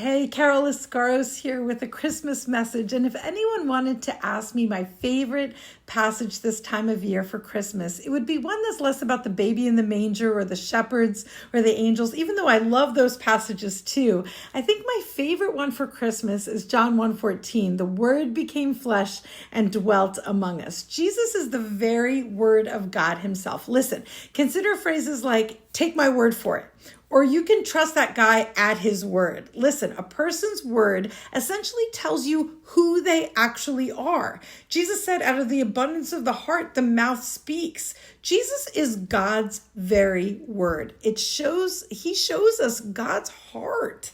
Hey, Carol Escaros here with a Christmas message. And if anyone wanted to ask me my favorite passage this time of year for Christmas, it would be one that's less about the baby in the manger or the shepherds or the angels, even though I love those passages too. I think my favorite one for Christmas is John 1:14. The Word became flesh and dwelt among us. Jesus is the very Word of God himself. Listen, consider phrases like, take my word for it. Or you can trust that guy at his word. Listen, a person's word essentially tells you who they actually are. Jesus said, out of the abundance of the heart, the mouth speaks. Jesus is God's very word. He shows us God's heart.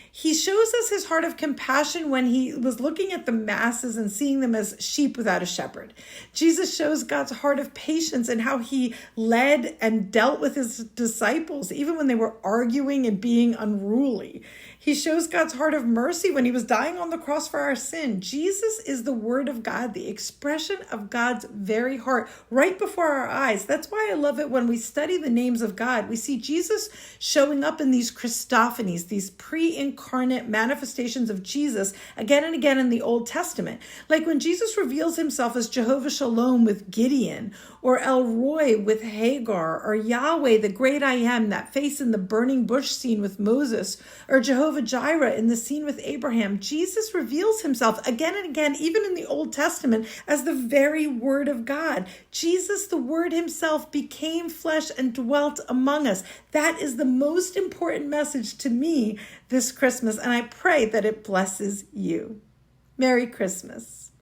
He shows us his heart of compassion when he was looking at the masses and seeing them as sheep without a shepherd. Jesus shows God's heart of patience and how he led and dealt with his disciples, even when they were arguing and being unruly. He shows God's heart of mercy when he was dying on the cross for our sin. Jesus is the Word of God, the expression of God's very heart right before our eyes. That's why I love it when we study the names of God. We see Jesus showing up in these Christophanies, these pre-incarnate manifestations of Jesus again and again in the Old Testament. Like when Jesus reveals himself as Jehovah Shalom with Gideon, or El Roi with Hagar, or Yahweh, the great I am, that face in the burning bush scene with Moses, or Jehovah Jireh in the scene with Abraham. Jesus reveals himself again and again, even in the Old Testament, as the very Word of God. Jesus, the Word himself, became flesh and dwelt among us. That is the most important message to me this Christmas, and I pray that it blesses you. Merry Christmas.